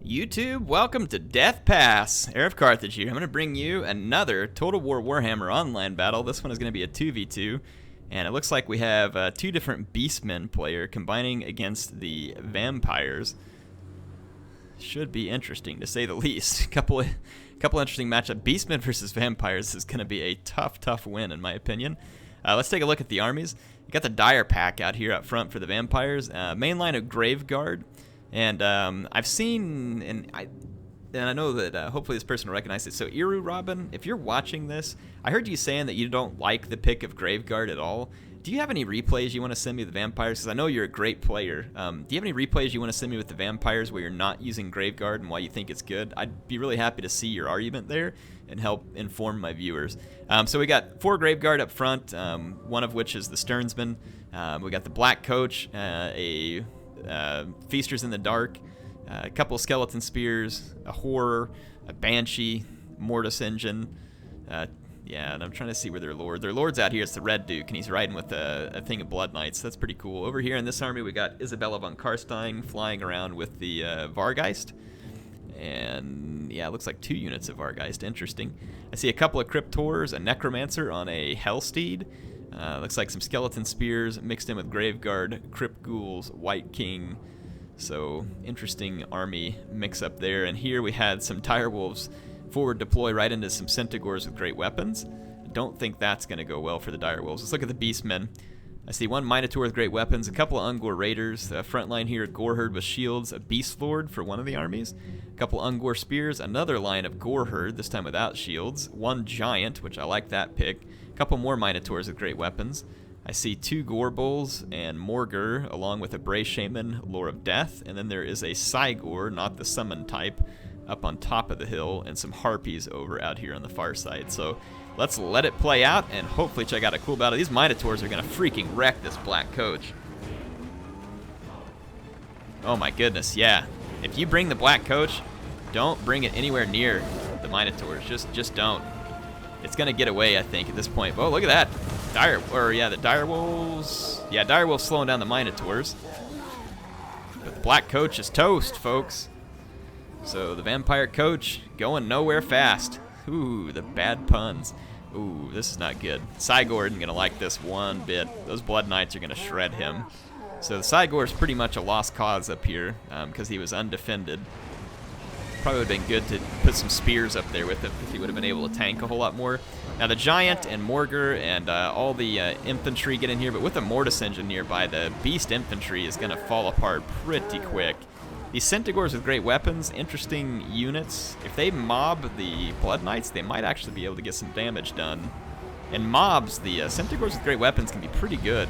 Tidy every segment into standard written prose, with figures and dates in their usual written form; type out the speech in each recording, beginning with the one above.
YouTube, welcome to Death Pass. HeirofCarthage here. I'm going to bring you another Total War Warhammer online battle. This one is going to be a 2v2, and it looks like we have two different Beastmen player combining against the vampires. Should be interesting, to say the least. A couple interesting matchup. Beastmen versus vampires is going to be a tough win, in my opinion. Let's take a look at the armies. You got the Dire Pack out here up front for the vampires. Main line of Graveguard. And I've seen, and I know that hopefully this person will recognize it. So Eru Robin, if you're watching this, I heard you saying that you don't like the pick of Graveguard at all. Do you have any replays you want to send me with the vampires? Because I know you're a great player. Do you have any replays you want to send me with the vampires where you're not using Graveguard and why you think it's good? I'd be really happy to see your argument there and help inform my viewers. So we got 4 Graveguard up front, one of which is the Stearnsman. We got the Black Coach, Feasters in the Dark, a couple Skeleton Spears, a Horror, a Banshee, Mortis Engine. Yeah, and I'm trying to see where their Lord. Their Lord's out here. It's the Red Duke, and he's riding with a thing of Blood Knights. That's pretty cool. Over here in this army, we got Isabella von Karstein flying around with the Vargeist. And yeah, it looks like 2 units of Vargeist. Interesting. I see a couple of Cryptors, a Necromancer on a Hellsteed. Looks like some Skeleton Spears mixed in with Graveguard, Crypt Ghouls, White King. So, interesting army mix up there. And here we had some Direwolves forward deploy right into some Centaurs with great weapons. I don't think that's going to go well for the Direwolves. Let's look at the Beastmen. I see one Minotaur with great weapons, a couple of Ungor Raiders, front line here, Goreherd with shields, a Beastlord for one of the armies, a couple Ungor Spears, another line of Goreherd, this time without shields, one Giant, which I like that pick, a couple more Minotaurs with great weapons. I see 2 Gore Bulls and Morgur, along with a Bray Shaman, Lore of Death, and then there is a Cygor, not the summon type, up on top of the hill, and some Harpies over out here on the far side. So let's let it play out and hopefully check out a cool battle. These Minotaurs are going to freaking wreck this Black Coach. Oh my goodness, yeah. If you bring the Black Coach, don't bring it anywhere near the Minotaurs. Just don't. It's going to get away, I think, at this point. Oh, look at that. The Direwolves. Yeah, Direwolves slowing down the Minotaurs. But the Black Coach is toast, folks. So the Vampire Coach going nowhere fast. Ooh, the bad puns. Ooh, this is not good. Cygor isn't going to like this one bit. Those Blood Knights are going to shred him. So the Cygor is pretty much a lost cause up here because he was undefended. Probably would have been good to put some spears up there with him if he would have been able to tank a whole lot more. Now the Giant and Morgur and all the infantry get in here, but with the Mortis Engine nearby, the Beast Infantry is going to fall apart pretty quick. These Centaurs with great weapons, interesting units. If they mob the Blood Knights, they might actually be able to get some damage done. And mobs, the Centaurs with great weapons can be pretty good.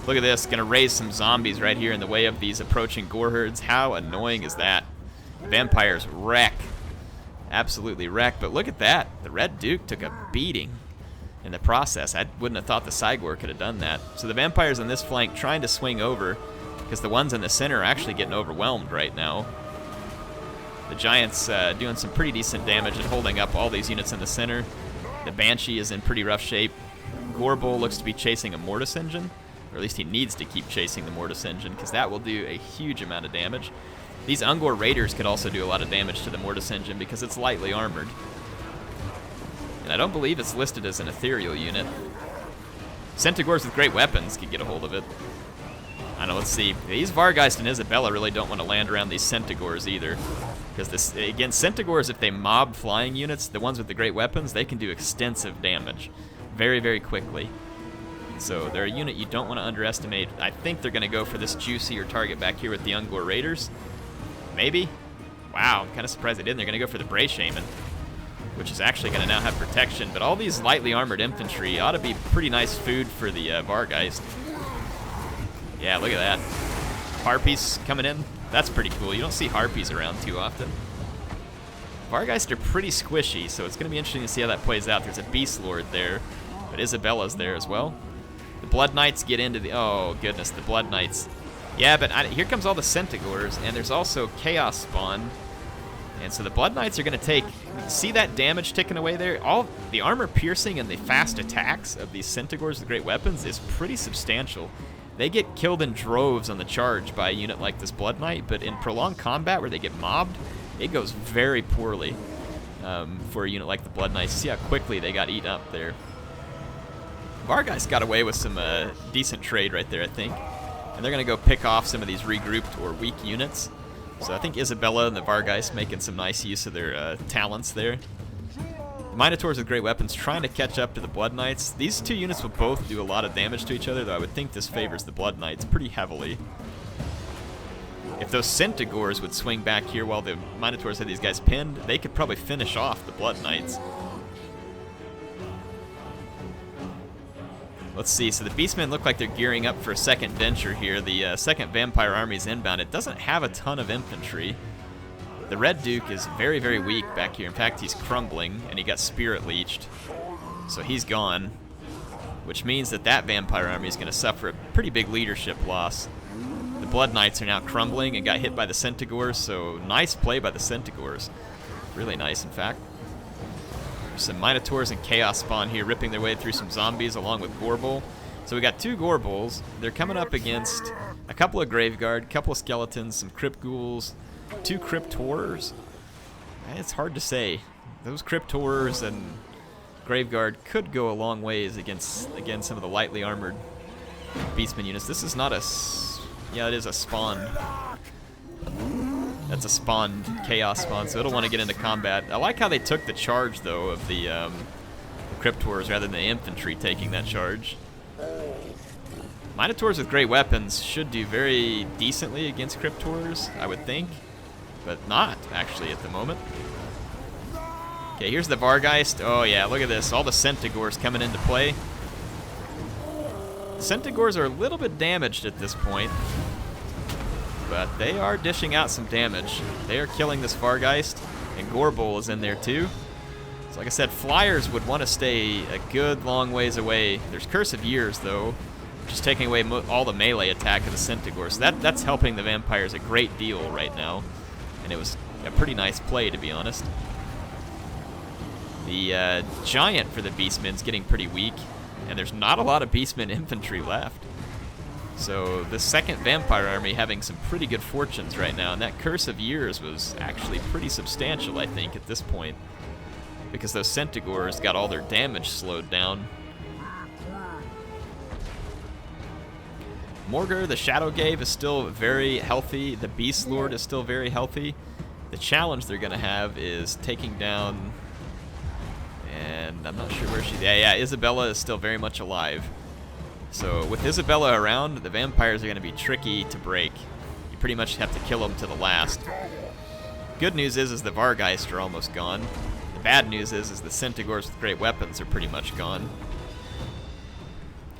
Look at this, gonna raise some zombies right here in the way of these approaching Gorherds. How annoying is that? Vampires wreck. Absolutely wreck, but look at that. The Red Duke took a beating in the process. I wouldn't have thought the Cygor could have done that. So the Vampires on this flank trying to swing over, because the ones in the center are actually getting overwhelmed right now. The Giant's doing some pretty decent damage and holding up all these units in the center. The Banshee is in pretty rough shape. Gorbull looks to be chasing a Mortis Engine, or at least he needs to keep chasing the Mortis Engine, because that will do a huge amount of damage. These Ungor Raiders could also do a lot of damage to the Mortis Engine because it's lightly armored. And I don't believe it's listed as an ethereal unit. Centaurs with great weapons could get a hold of it. I don't know, let's see. These Vargeist and Isabella really don't want to land around these Centaurs either. Because this, again, Centaurs, if they mob flying units, the ones with the great weapons, they can do extensive damage very quickly. So they're a unit you don't want to underestimate. I think they're going to go for this juicier target back here with the Ungor Raiders. Maybe? Wow, I'm kind of surprised they didn't. They're going to go for the Bray Shaman, which is actually going to now have protection. But all these lightly armored infantry ought to be pretty nice food for the Vargeist. Yeah, look at that. Harpies coming in. That's pretty cool. You don't see Harpies around too often. Vargeist are pretty squishy, so it's going to be interesting to see how that plays out. There's a Beastlord there, but Isabella's there as well. The Blood Knights get into the... Oh, goodness, the Blood Knights. Yeah, but here comes all the Centaurs, and there's also Chaos Spawn. And so the Blood Knights are going to take... See that damage ticking away there? All the armor piercing and the fast attacks of these Centaurs with great weapons is pretty substantial. they get killed in droves on the charge by a unit like this Blood Knight, but in prolonged combat where they get mobbed, it goes very poorly for a unit like the Blood Knights. See how quickly they got eaten up there. Vargeist got away with some decent trade right there, I think. And they're going to go pick off some of these regrouped or weak units. So I think Isabella and the Vargeist making some nice use of their talents there. The Minotaurs with great weapons trying to catch up to the Blood Knights. These two units will both do a lot of damage to each other, though I would think this favors the Blood Knights pretty heavily. If those Centigores would swing back here while the Minotaurs had these guys pinned, they could probably finish off the Blood Knights. Let's see, so the Beastmen look like they're gearing up for a second venture here. The second Vampire Army is inbound. It doesn't have a ton of infantry. The Red Duke is very, very weak back here. In fact, he's crumbling, and he got Spirit Leeched. So he's gone, which means that that Vampire Army is going to suffer a pretty big leadership loss. The Blood Knights are now crumbling and got hit by the Centigores, so nice play by the Centigores. Really nice, in fact. There's some Minotaurs and Chaos Spawn here ripping their way through some zombies along with Gorbel. So we got two Gorbels. They're coming up against a couple of Graveguard, a couple of Skeletons, some Crypt Ghouls, two Crypt Horrors. It's hard to say. Those Crypt Horrors and Graveguard could go a long ways against, again, some of the lightly armored Beastmen units. This is not a... yeah, it is a spawned. That's a spawned Chaos Spawn, so it'll want to get into combat. I like how they took the charge, though, of the Crypt Horrors rather than the infantry taking that charge. Minotaurs with great weapons should do very decently against Crypt Horrors, I would think, but not, actually, at the moment. Okay, here's the Vargeist. Oh, yeah, look at this. All the Centigores coming into play. The Centigores are a little bit damaged at this point, but they are dishing out some damage. They are killing this Vargeist, and Gorbel is in there too. So like I said, Flyers would want to stay a good long ways away. There's Curse of Years, though, which is taking away all the melee attack of the Centigore. So that's helping the Vampires a great deal right now, and it was a pretty nice play, to be honest. The Giant for the Beastmen's getting pretty weak, and there's not a lot of Beastmen infantry left. So the second Vampire Army having some pretty good fortunes right now, and that Curse of Years was actually pretty substantial, I think, at this point, because those Centigores got all their damage slowed down. Morgar, the Shadowgave, is still very healthy. The Beastlord is still very healthy. The challenge they're going to have is taking down, and I'm not sure where she's... yeah, Isabella is still very much alive. So with Isabella around, the Vampires are going to be tricky to break. You pretty much have to kill them to the last. Good news is the Vargeist are almost gone. The bad news is the Centigores with great weapons are pretty much gone.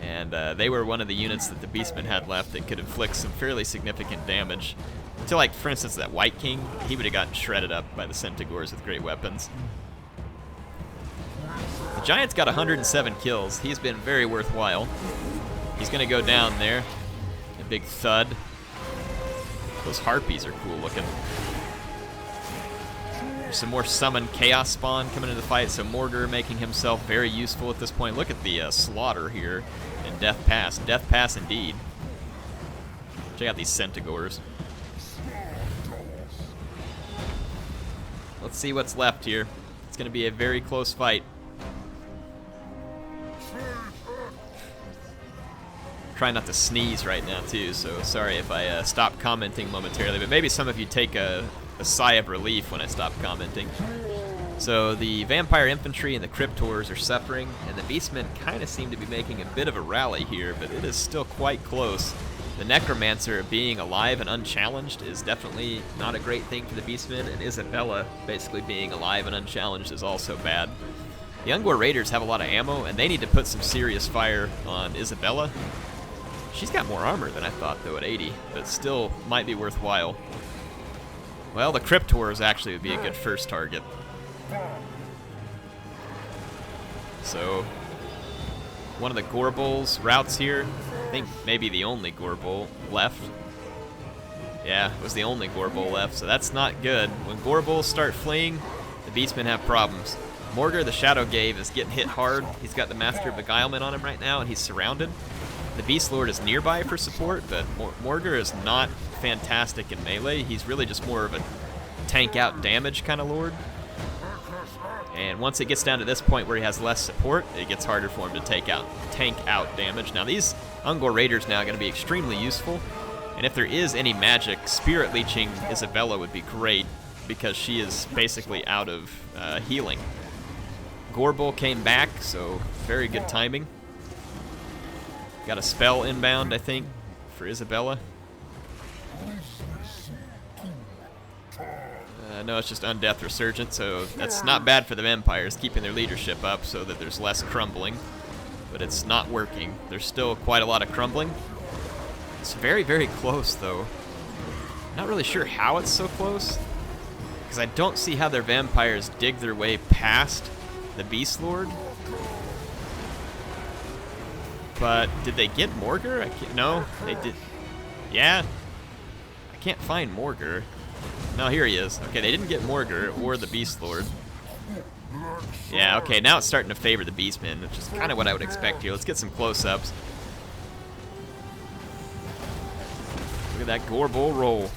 And they were one of the units that the Beastmen had left that could inflict some fairly significant damage. Until, like, for instance, that White King, he would have gotten shredded up by the Centigores with great weapons. The Giant's got 107 kills. He's been very worthwhile. He's going to go down there. A big thud. Those Harpies are cool looking. There's some more summoned Chaos Spawn coming into the fight, so Morgar making himself very useful at this point. Look at the slaughter here in Death Pass. Death Pass indeed. Check out these Centigores. Let's see what's left here. It's going to be a very close fight. Trying not to sneeze right now too, so sorry if I stop commenting momentarily, but maybe some of you take a sigh of relief when I stop commenting. So the Vampire Infantry and the Crypt Horrors are suffering, and the Beastmen kind of seem to be making a bit of a rally here, but it is still quite close. The Necromancer being alive and unchallenged is definitely not a great thing for the Beastmen, and Isabella basically being alive and unchallenged is also bad. The Ungor Raiders have a lot of ammo, and they need to put some serious fire on Isabella. She's got more armor than I thought, though, at 80, but still might be worthwhile. Well, the Crypt Horrors actually would be a good first target. So, one of the Gorbels routes here. I think maybe the only Gorbel left. Yeah, it was the only Gorbel left, so that's not good. When Gorbels start fleeing, the Beastmen have problems. Morgar, the Shadowgave, is getting hit hard. He's got the Master of Beguilement on him right now, and he's surrounded. the Beastlord is nearby for support, but Morgar is not fantastic in melee. He's really just more of a tank out damage kind of lord. And once it gets down to this point where he has less support, it gets harder for him to tank out damage. Now these Ungor Raiders now are going to be extremely useful. And if there is any magic, Spirit Leeching Isabella would be great because she is basically out of healing. Gorbel came back, so very good timing. Got a spell inbound, I think, for Isabella. No, it's just Undeath Resurgent, so that's not bad for the vampires, keeping their leadership up so that there's less crumbling. But it's not working. There's still quite a lot of crumbling. It's very, very close, though. Not really sure how it's so close, because I don't see how their vampires dig their way past the Beastlord. But did they get Morgar? No, they did. Yeah, I can't find Morgar. No, here he is. Okay, they didn't get Morgar or the Beastlord. Yeah, okay, now it's starting to favor the Beastmen, which is kind of what I would expect here. Let's get some close-ups. Look at that Gorbel roll.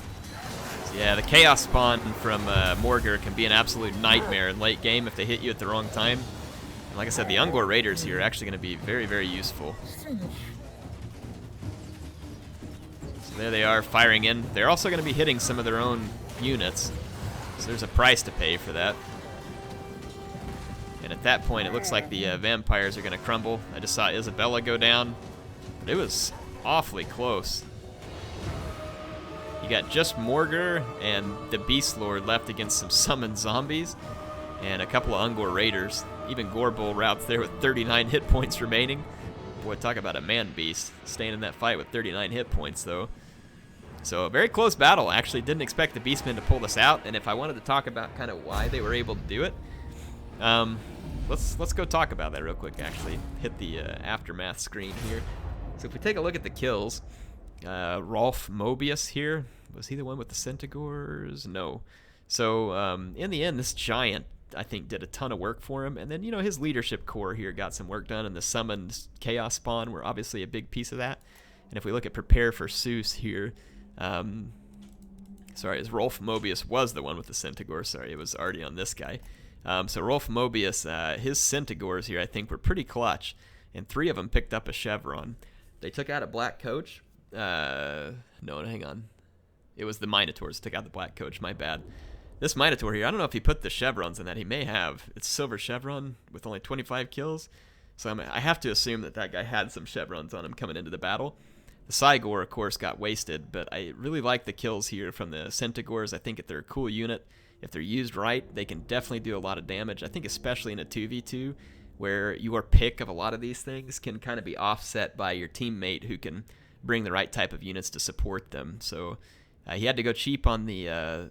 So yeah, the Chaos Spawn from Morgar can be an absolute nightmare in late game if they hit you at the wrong time. And like I said, the Ungor Raiders here are actually going to be very, very useful. So there they are, firing in. They're also going to be hitting some of their own units, so there's a price to pay for that. And at that point, it looks like the vampires are going to crumble. I just saw Isabella go down, but it was awfully close. You got just Morgar and the Beastlord left against some summoned zombies and a couple of Ungor Raiders. Even Gorbel routes there with 39 hit points remaining. Boy, talk about a man beast staying in that fight with 39 hit points, though. So a very close battle. I actually didn't expect the Beastmen to pull this out, and if I wanted to talk about kind of why they were able to do it, let's go talk about that real quick. Actually, hit the aftermath screen here. So if we take a look at the kills, Rolf Mobius here, was he the one with the Centaurs? No. So in the end, this giant, I think, did a ton of work for him, and then, you know, his leadership core here got some work done, and the summoned Chaos Spawn were obviously a big piece of that. And if we look at Prepare for Zeus here, sorry, as Rolf Mobius was the one with the Centaur. Sorry, it was already on this guy. So Rolf Mobius, his Centaurs here, I think, were pretty clutch, and 3 of them picked up a chevron. They took out a black coach. No, hang on. It was the Minotaurs took out the black coach. My bad. This Minotaur here, I don't know if he put the chevrons in that. He may have. It's silver chevron with only 25 kills. So I have to assume that that guy had some chevrons on him coming into the battle. The Cygor, of course, got wasted, but I really like the kills here from the Centaurs. I think if they're a cool unit, if they're used right, they can definitely do a lot of damage. I think especially in a 2v2, where your pick of a lot of these things can kind of be offset by your teammate who can bring the right type of units to support them. So he had to go cheap on the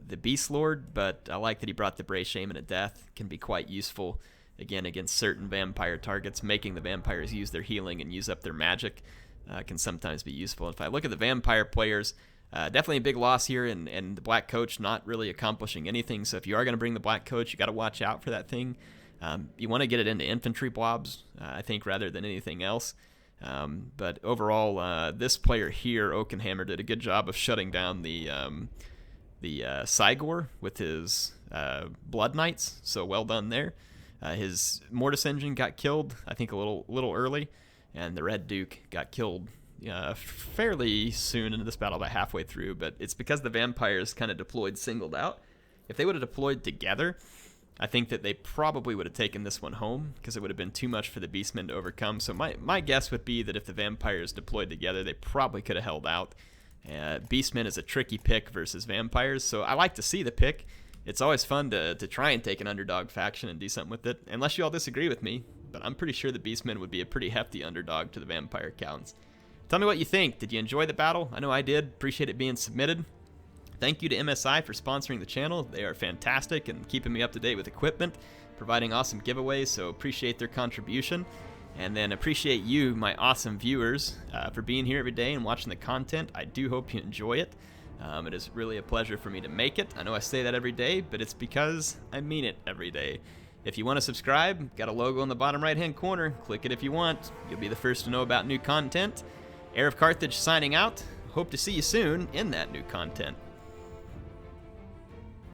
Beastlord, but I like that he brought the Brave Shaman of Death. Can be quite useful, again, against certain vampire targets. Making the vampires use their healing and use up their magic can sometimes be useful. If I look at the vampire players, definitely a big loss here, and the Black Coach not really accomplishing anything. So if you are going to bring the Black Coach, you got to watch out for that thing. You want to get it into infantry blobs, I think, rather than anything else. But overall, this player here, Oakenhammer, did a good job of shutting down the Cygor with his Blood Knights. So well done there. His Mortis Engine got killed, I think, a little early. And the Red Duke got killed fairly soon into this battle, about halfway through, but it's because the vampires kind of deployed singled out. If they would have deployed together, I think that they probably would have taken this one home, because it would have been too much for the Beastmen to overcome. So my guess would be that if the vampires deployed together, they probably could have held out. Beastmen is a tricky pick versus vampires, so I like to see the pick. It's always fun to try and take an underdog faction and do something with it, unless you all disagree with me. But I'm pretty sure the Beastmen would be a pretty hefty underdog to the vampire counts. Tell me what you think. Did you enjoy the battle? I know I did. Appreciate it being submitted. Thank you to MSI for sponsoring the channel. They are fantastic and keeping me up to date with equipment, providing awesome giveaways, so appreciate their contribution. And then appreciate you, my awesome viewers, for being here every day and watching the content. I do hope you enjoy it. It is really a pleasure for me to make it. I know I say that every day, but it's because I mean it every day. If you want to subscribe, got a logo in the bottom right-hand corner. Click it if you want. You'll be the first to know about new content. HeirofCarthage signing out. Hope to see you soon in that new content.